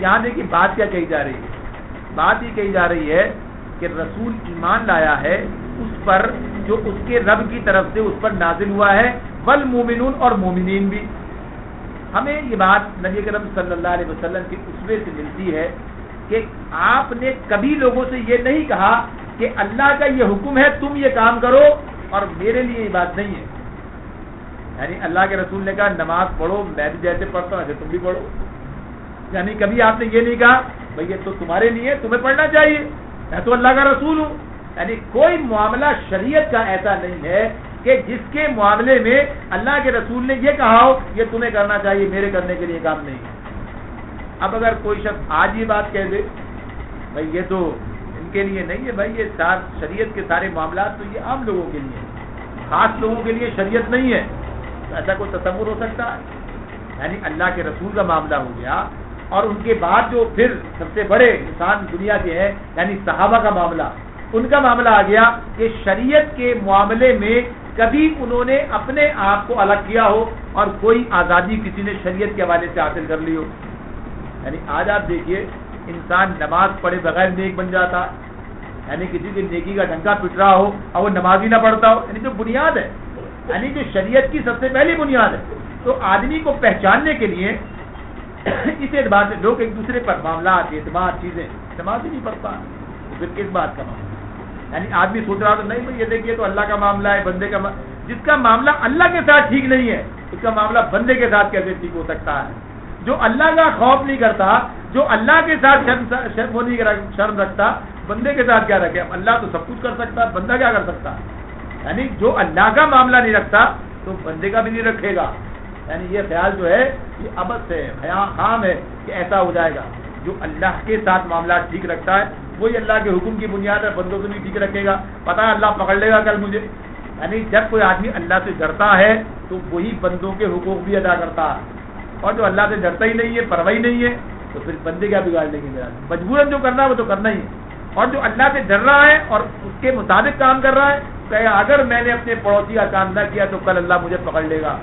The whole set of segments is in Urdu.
یہاں دیکھیے بات کیا کہی جا رہی ہے. بات یہ کہی جا رہی ہے کہ رسول ایمان لایا ہے اس پر جو اس کے رب کی طرف سے اس پر نازل ہوا ہے، والمومنون اور مومنین بھی. ہمیں یہ بات نبی کریم صلی اللہ علیہ وسلم کی اسوے سے ملتی ہے کہ آپ نے کبھی لوگوں سے یہ نہیں کہا کہ اللہ کا یہ حکم ہے تم یہ کام کرو اور میرے لیے یہ بات نہیں ہے. یعنی اللہ کے رسول نے کہا نماز پڑھو، میں بھی جیسے پڑھتا ہوں ایسے تم بھی پڑھو. یعنی کبھی آپ نے یہ نہیں کہا بھئی یہ تو تمہارے لیے تمہیں پڑھنا چاہیے، میں تو اللہ کا رسول ہوں. یعنی کوئی معاملہ شریعت کا ایسا نہیں ہے کہ جس کے معاملے میں اللہ کے رسول نے یہ کہا ہو یہ تمہیں کرنا چاہیے، میرے کرنے کے لیے کام نہیں. اب اگر کوئی شخص آج یہ بات کہہ دے بھائی یہ تو ان کے لیے نہیں ہے، بھائی یہ شریعت کے سارے معاملات تو یہ عام لوگوں کے لیے ہیں، خاص لوگوں کے لیے شریعت نہیں ہے، تو ایسا کوئی تصور ہو سکتا ہے؟ یعنی اللہ کے رسول کا معاملہ ہو گیا اور ان کے بعد جو پھر سب سے بڑے انسان دنیا کے ہیں یعنی صحابہ کا معاملہ، ان کا معاملہ آ گیا کہ شریعت کے معاملے میں کبھی انہوں نے اپنے آپ کو الگ کیا ہو اور کوئی آزادی کسی نے شریعت کے حوالے سے حاصل کر لی ہو. یعنی آج آپ دیکھیے انسان نماز پڑھے بغیر نیک بن جاتا، یعنی کسی کی نیکی کا ڈنکا پٹ رہا ہو اور وہ نماز ہی نہ پڑھتا ہو. یعنی جو بنیاد ہے، یعنی جو شریعت کی سب سے پہلی بنیاد ہے، تو آدمی کو پہچاننے کے لیے اس اعتبار سے لوگ ایک دوسرے پر معاملات اعتماد چیزیں نماز ہی نہیں پڑھتا تو پھر کس بات کا معاملہ؟ یعنی آدمی سوچ رہا تو نہیں بھائی یہ دیکھیے تو اللہ کا معاملہ ہے، بندے کا جس کا معاملہ اللہ کے ساتھ ٹھیک نہیں ہے اس کا معاملہ بندے کے ساتھ کیسے ٹھیک ہو سکتا ہے؟ جو اللہ کا خوف نہیں کرتا، جو اللہ کے ساتھ شرم رکھتا، بندے کے ساتھ کیا رکھے؟ اب اللہ تو سب کچھ کر سکتا، بندہ کیا کر سکتا؟ یعنی جو اللہ کا معاملہ نہیں رکھتا تو بندے کا بھی نہیں رکھے گا. یعنی یہ خیال جو ہے یہ عبث ہے، خام ہے کہ ایسا ہو جائے گا. جو اللہ کے ساتھ معاملات ٹھیک رکھتا ہے وہی اللہ کے حکم کی بنیاد ہے، بندوں سے نہیں ٹھیک رکھے گا، پتہ ہے اللہ پکڑ لے گا کل مجھے. یعنی جب کوئی آدمی اللہ سے ڈرتا ہے تو وہی بندوں کے حقوق بھی ادا کرتا ہے، اور جو اللہ سے ڈرتا ہی نہیں ہے، پرواہ ہی نہیں ہے، تو پھر بندے کیا بگاڑ لیں گے؟ مجبوراً جو کرنا ہے وہ تو کرنا ہی ہے. اور جو اللہ سے ڈر رہا ہے اور اس کے مطابق کام کر رہا ہے کہ اگر میں نے اپنے پڑوسی کا کام نہ کیا تو کل اللہ مجھے پکڑ لے گا،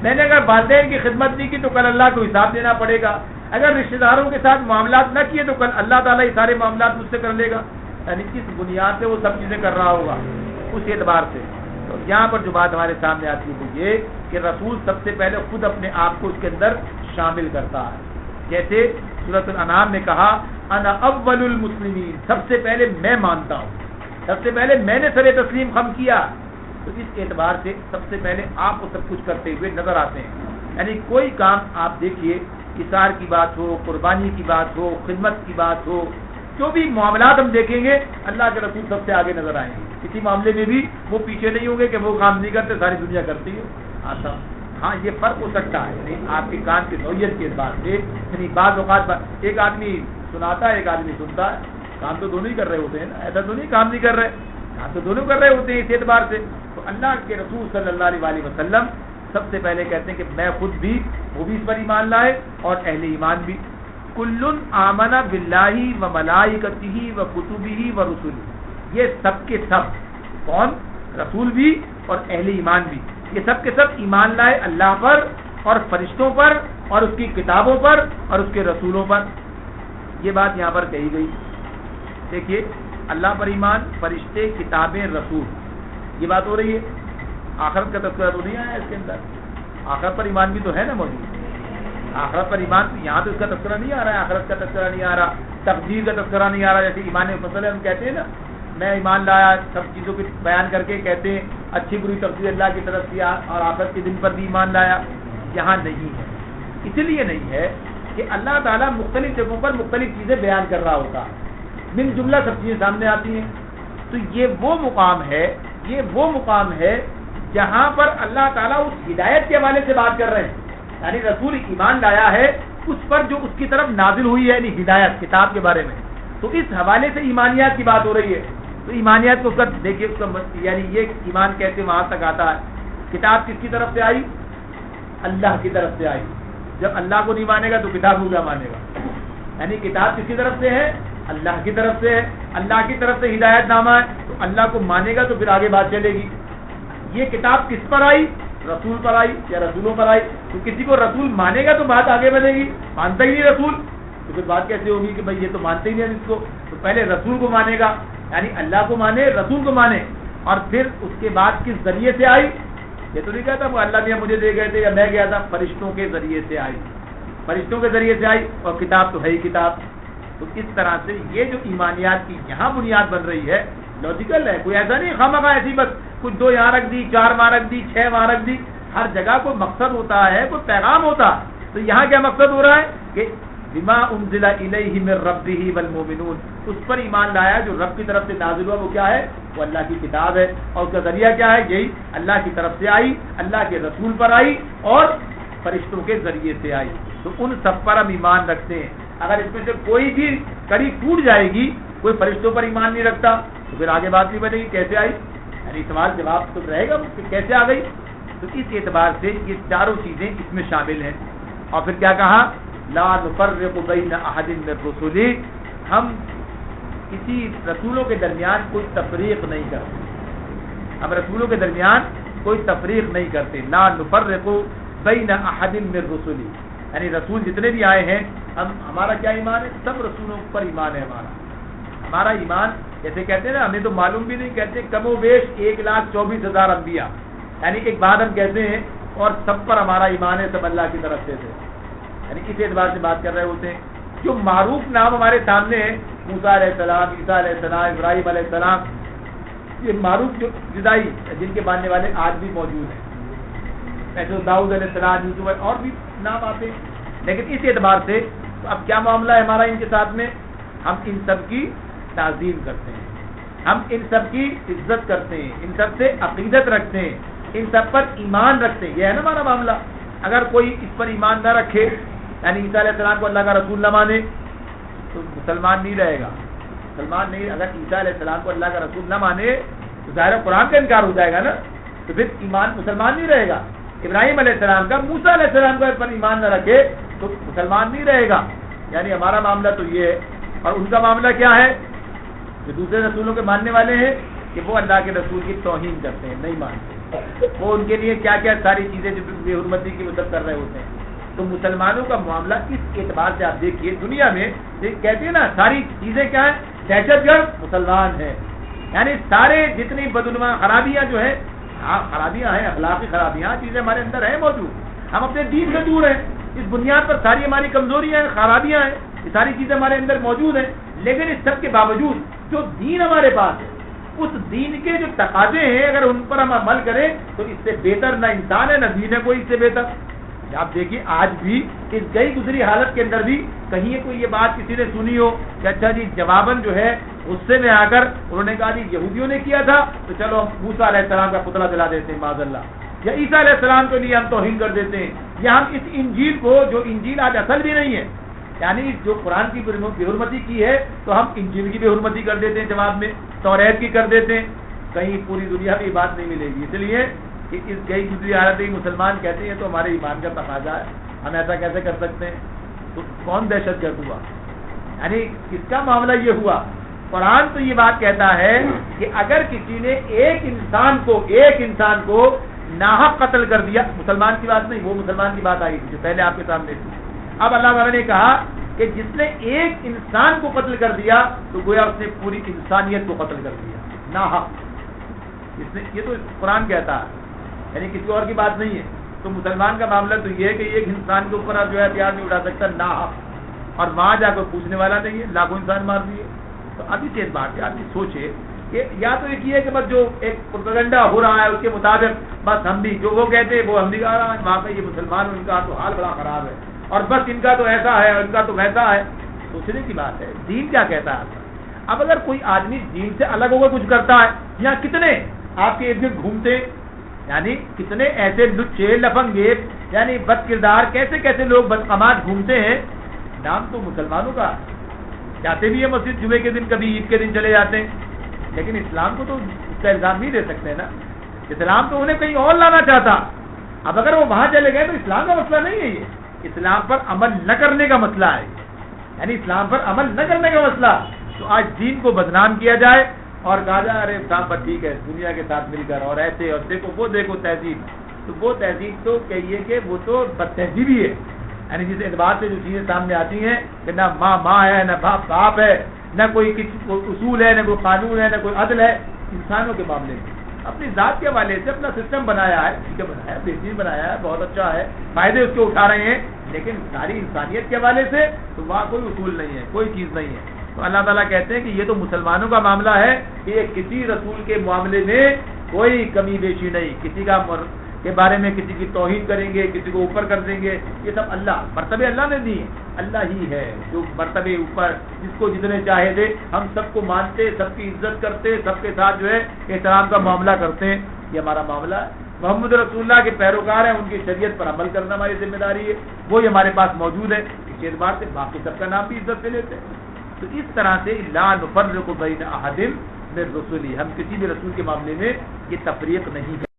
میں نے اگر والدین کی خدمت نہیں کی تو کل اللہ کو حساب دینا پڑے گا، اگر رشتہ داروں کے ساتھ معاملات نہ کیے تو کل اللہ تعالیٰ یہ سارے معاملات مجھ سے کر لے گا. یعنی کس بنیاد سے وہ سب چیزیں کر رہا ہوگا اس اعتبار سے. تو یہاں پر جو بات ہمارے سامنے آتی ہے وہ یہ کہ رسول سب سے پہلے خود اپنے آپ کو اس کے اندر شامل کرتا ہے. جیسے سورۃ الانعام میں کہا انا اول المسلمین، سب سے پہلے میں مانتا ہوں، سب سے پہلے میں نے سر تسلیم خم کیا. تو اس اعتبار سے سب سے پہلے آپ کو سب کچھ کرتے ہوئے نظر آتے ہیں. یعنی کوئی کام آپ دیکھیے، اثار کی بات ہو، قربانی کی بات ہو، خدمت کی بات ہو، جو بھی معاملات ہم دیکھیں گے اللہ کے رسول سب سے آگے نظر آئیں گے. کسی معاملے میں بھی وہ پیچھے نہیں ہوں گے کہ وہ کام نہیں کرتے ساری دنیا کرتی ہے. ہاں یہ فرق ہو سکتا ہے یعنی آپ کے کام کی نوعیت کے اعتبار سے. یعنی بعض اوقات ایک آدمی سناتا ہے، ایک آدمی سنتا ہے، کام تو دونوں ہی کر رہے ہوتے ہیں نا، ایسا تو نہیں کام نہیں کر رہے، کام تو دونوں کر رہے ہوتے ہیں. اس اعتبار سے تو اللہ کے رسول صلی اللہ علیہ وسلم سب سے پہلے کہتے ہیں کہ میں خود بھی، وہ بھی اس پر ایمان لائے اور اہل ایمان بھی. کل آمن باللہ و ملائکتہ و کتبہ و رسلہ، یہ سب کے سب، کون؟ رسول بھی اور اہل ایمان بھی، یہ سب کے سب ایمان لائے اللہ پر اور فرشتوں پر اور اس کی کتابوں پر اور اس کے رسولوں پر. یہ بات یہاں پر کہی گئی. دیکھیے اللہ پر ایمان، فرشتے، کتابیں، رسول، یہ بات ہو رہی ہے. آخرت کا تذکرہ تو نہیں آیا اس کے اندر؟ آخرت پر ایمان بھی تو ہے نا موجود. آخرت پر ایمان یہاں تو اس کا تذکرہ نہیں آ رہا ہے، آخرت کا تذکرہ نہیں آ رہا، تقدیر کا تذکرہ نہیں آ رہا. جیسے ایمان مفصل ہم کہتے ہیں نا، میں ایمان لایا، سب چیزوں کو بیان کر کے کہتے ہیں اچھی بری تفسیر اللہ کی طرف سے اور آخرت کے دن پر بھی ایمان لایا. یہاں نہیں ہے. اس لیے نہیں ہے کہ اللہ تعالیٰ مختلف جگہوں پر مختلف چیزیں بیان کر رہا ہوتا، من جملہ سب چیزیں سامنے آتی ہیں. تو یہ وہ مقام ہے، یہ وہ مقام ہے جہاں پر اللہ تعالیٰ اس ہدایت کے حوالے سے بات کر رہے ہیں. یعنی رسول ایمان لایا ہے اس پر جو اس کی طرف نازل ہوئی ہے، یعنی ہدایت کتاب کے بارے میں، تو اس حوالے سے ایمانیات کی بات ہو رہی ہے. تو ایمانیات کو دیکھیے اس کا یعنی یہ ایمان کیسے وہاں تک آتا ہے. کتاب کس کی طرف سے آئی؟ اللہ کی طرف سے آئی. جب اللہ کو نہیں مانے گا تو کتاب کو کیا مانے گا؟ یعنی کتاب کس کی طرف سے ہے؟ اللہ کی طرف سے ہے. اللہ کی طرف سے ہدایت نامہ ہے تو اللہ کو مانے گا تو پھر آگے بات چلے گی. یہ کتاب کس پر آئی؟ رسول پر آئی یا رسولوں پر آئی. تو کسی کو رسول مانے گا تو بات آگے بڑھے گی. مانتا ہی نہیں رسول تو پھر بات کیسے ہوگی کہ بھائی یہ تو مانتے ہی نہیں ہم اس کو. تو پہلے رسول کو مانے گا, یعنی اللہ کو مانے, رسول کو مانے, اور پھر اس کے بعد کس ذریعے سے آئی. یہ تو نہیں کہتا اللہ نے مجھے دے گئے تھے یا میں گیا تھا, فرشتوں کے ذریعے سے آئی, فرشتوں کے ذریعے سے آئی, اور کتاب تو ہے ہی کتاب. تو اس طرح سے یہ جو ایمانیات کی یہاں بنیاد بن رہی ہے لاجیکل ہے, کوئی ایسا نہیں خواہ ایسی بس کچھ 2 یہاں رکھ دی, 4 وہاں رکھ دی, 6 وہاں رکھ دی. ہر جگہ کوئی مقصد ہوتا ہے, کوئی پیغام ہوتا. تو یہاں کیا مقصد ہو رہا ہے کہ بما انزل الیہ من ربہ والمؤمنون, اس پر ایمان لایا جو رب کی طرف سے نازل ہوا. وہ کیا ہے؟ وہ اللہ کی کتاب ہے. اور اس کا ذریعہ کیا ہے؟ یہی اللہ کی طرف سے آئی, اللہ کے رسول پر آئی, اور فرشتوں کے ذریعے سے آئی. تو ان سب پر ہم ایمان رکھتے ہیں. اگر اس میں سے کوئی بھی کڑی ٹوٹ جائے گی, کوئی فرشتوں پر ایمان نہیں رکھتا, تو پھر آگے بات نہیں بنے گی کیسے آئی. یعنی سوال جواب تو رہے گا کہ کیسے آ گئی. تو اس اعتبار سے یہ چاروں چیزیں اس میں شامل ہیں. اور پھر کیا کہا؟ لا نفرق بین احد من رسلی, ہم کسی رسولوں کے درمیان کوئی تفریق نہیں کرتے. ہم رسولوں کے درمیان کوئی تفریق نہیں کرتے. لا نفرق بین احد من رسلی, یعنی رسول جتنے بھی آئے ہیں ہمارا کیا ایمان ہے؟ سب رسولوں پر ایمان ہے. ہمارا ایمان جیسے کہتے ہیں نا, ہمیں تو معلوم بھی نہیں, کہتے کم و بیش 1,24,000 انبیاء, یعنی ایک بات ہم کہتے ہیں اور سب پر ہمارا ایمان ہے, سب اللہ کی طرف سے تھے. یعنی اس اعتبار سے بات کر رہے ہوتے ہیں. جو معروف نام ہمارے سامنے ہیں, موسیٰ علیہ السلام, عیسیٰ علیہ السلام, ابراہیم علیہ السلام, یہ معروف جو جدائی جن کے ماننے والے آج بھی موجود ہیں. ایسے داؤد علیہ السلام, یوسف, اور بھی نام آتے ہیں. لیکن اس اعتبار سے اب کیا معاملہ ہے ہمارا ان کے ساتھ میں؟ ہم ان سب کی تعظیم کرتے ہیں, ہم ان سب کی عزت کرتے ہیں, ان سب سے عقیدت رکھتے ہیں, ان سب پر ایمان رکھتے ہیں. یہ ہے نا ہمارا معاملہ. اگر کوئی اس پر ایمان نہ رکھے, یعنی عیسیٰ علیہ السلام کو اللہ کا رسول نہ مانے, تو مسلمان نہیں رہے گا. مسلمان نہیں. اگر عیسیٰ علیہ السلام کو اللہ کا رسول نہ مانے تو ظاہر قرآن کا انکار ہو جائے گا نا, تو پھر ایمان مسلمان نہیں رہے گا. ابراہیم علیہ السلام کا, موسیٰ علیہ السلام کا پر ایمان نہ رکھے تو مسلمان نہیں رہے گا. یعنی ہمارا معاملہ تو یہ ہے. اور ان کا معاملہ کیا ہے جو دوسرے رسولوں کے ماننے والے ہیں, کہ وہ اللہ کے رسول کی توہین کرتے ہیں, نہیں مانتے. وہ ان کے لیے کیا کیا ساری چیزیں جو بے حرمتی کی مدد کر رہے ہوتے ہیں. تو مسلمانوں کا معاملہ اس اعتبار سے آپ دیکھیے, دنیا میں کہتے ہیں نا ساری چیزیں کیا ہیں, دہشت گرد مسلمان ہیں. یعنی سارے جتنی بدعنوان خرابیاں جو ہیں, خرابیاں ہیں, اخلاقی خرابیاں, چیزیں ہمارے اندر ہیں موجود. ہم اپنے دین سے دور ہیں. اس بنیاد پر ساری ہماری کمزوریاں ہیں, خرابیاں ہیں, یہ ساری چیزیں ہمارے اندر موجود ہیں. لیکن اس سب کے باوجود جو دین ہمارے پاس ہے, اس دین کے جو تقاضے ہیں, اگر ان پر ہم عمل کریں تو اس سے بہتر نہ انسان ہے, نہ دین ہے کوئی اس سے بہتر. آپ دیکھیے آج بھی اس گئی گزری حالت کے اندر بھی کہیں کوئی یہ بات کسی نے سنی ہو کہ اچھا جی جواباً جو ہے غصے میں آ کر انہوں نے کہا جی یہودیوں نے کیا تھا تو چلو ہم موسیٰ علیہ السلام کا پتلا جلا دیتے ہیں معاذ اللہ, یا عیسیٰ علیہ السلام کے لیے ہم توہین کر دیتے ہیں, یا ہم اس انجیل کو, جو انجیل آج اصل بھی نہیں ہے, یعنی جو قرآن کی بے حرمتی کی ہے, تو ہم انجیل کی بے حرمتی کر دیتے ہیں جواب میں, توریت کی کر دیتے ہیں. کہیں پوری دنیا میں یہ بات نہیں ملے گی. اس لیے کہ اس گئی گزری حالت میں مسلمان کہتے ہیں تو ہمارے ایمان کا تقاضا ہے, ہم ایسا کیسے کر سکتے ہیں. تو کون دہشت گرد ہوا؟ یعنی کس کا معاملہ یہ ہوا؟ قرآن تو یہ بات کہتا ہے کہ اگر کسی نے ایک انسان کو ناحق قتل کر دیا, مسلمان کی بات نہیں, وہ مسلمان کی بات آئی تھی جو پہلے آپ کے سامنے تھی. اب اللہ تعالیٰ نے کہا کہ جس نے ایک انسان کو قتل کر دیا تو گویا اس نے پوری انسانیت کو قتل کر دیا ناحق. یہ تو قرآن کہتا ہے, یعنی کسی اور کی بات نہیں ہے. تو مسلمان کا معاملہ تو یہ ہے کہ ایک انسان کے اوپر آپ جو ہے ہتھیار نہیں اٹھا سکتا ناحق, اور وہاں جا کر پوچھنے والا نہیں ہے, لاکھوں انسان مار دیے. تو ابھی سے اس بات ہے آدمی سوچے کہ یا تو ایک یہ ہے کہ بس جو ایک پروپیگنڈا ہو رہا ہے اس کے مطابق بس ہم بھی جو وہ کہتے ہیں وہ ہم بھی کہہ رہا ہے, وہاں پہ یہ مسلمان ان کا تو حال بڑا خراب ہے, اور بس ان کا تو ایسا ہے اور ان کا تو ویسا ہے. سوچنے کی بات ہے دین کیا کہتا ہے. اب اگر کوئی آدمی دین سے الگ ہو کر کچھ کرتا ہے, یا کتنے آپ کے ارد گرد گھومتے, یعنی کتنے ایسے لچے لفنگے یعنی بد کردار کیسے کیسے لوگ بدقمات گھومتے ہیں, نام تو مسلمانوں کا, جاتے بھی ہیں مسجد جمعے کے دن, کبھی عید کے دن چلے جاتے ہیں, لیکن اسلام کو تو اس کا الزام نہیں دے سکتے نا. اسلام تو انہیں کہیں اور لانا چاہتا. اب اگر وہ وہاں چلے گئے تو اسلام کا مسئلہ نہیں ہے, یہ اسلام پر عمل نہ کرنے کا مسئلہ ہے, یعنی اسلام پر عمل نہ کرنے کا مسئلہ. تو آج دین کو بدنام کیا جائے اور کہا جائے ارے اسلام پر ٹھیک ہے دنیا کے ساتھ مل کر, اور ایسے, اور دیکھو وہ دیکھو تہذیب. تو وہ تہذیب تو کہیے کہ وہ تو بد تہذیبی ہے, یعنی جس اعتبار سے جو چیزیں سامنے آتی ہیں کہ نہ ماں ہے، نہ باپ ہے، نہ کوئی اصول ہے، نہ کوئی قانون ہے، نہ کوئی عدل ہے، انسانوں کے معاملے میں اپنی ذات کے حوالے سے اپنا سسٹم بنایا ہے، ٹھیک ہے، بنایا ہے، بہترین بنایا ہے، بہت اچھا ہے، فائدے اس کے اٹھا رہے ہیں، لیکن ساری انسانیت کے حوالے سے تو وہاں کوئی اصول نہیں ہے، کوئی چیز نہیں ہے. تو اللہ تعالیٰ کہتے ہیں کہ یہ تو مسلمانوں کا معاملہ ہے کہ یہ کسی رسول کے معاملے میں کوئی کمی بیشی نہیں، کسی کا کے بارے میں کسی کی توہین کریں گے، کسی کو اوپر کر دیں گے، یہ سب اللہ مرتبے اللہ نے دی، اللہ ہی ہے جو مرتبے اوپر جس کو جتنے چاہے دے. ہم سب کو مانتے، سب کی عزت کرتے، سب کے ساتھ جو ہے احترام کا معاملہ کرتے ہیں، یہ ہمارا معاملہ ہے. محمد رسول اللہ کے پیروکار ہیں، ان کی شریعت پر عمل کرنا ہماری ذمہ داری ہے، وہی ہمارے پاس موجود ہے. اس اعتبار سے باقی سب کا نام بھی عزت سے لیتے ہیں. تو اس طرح سے لا نفرق بین احد من رسلی، ہم کسی بھی رسول کے معاملے میں یہ تفریق نہیں ہے.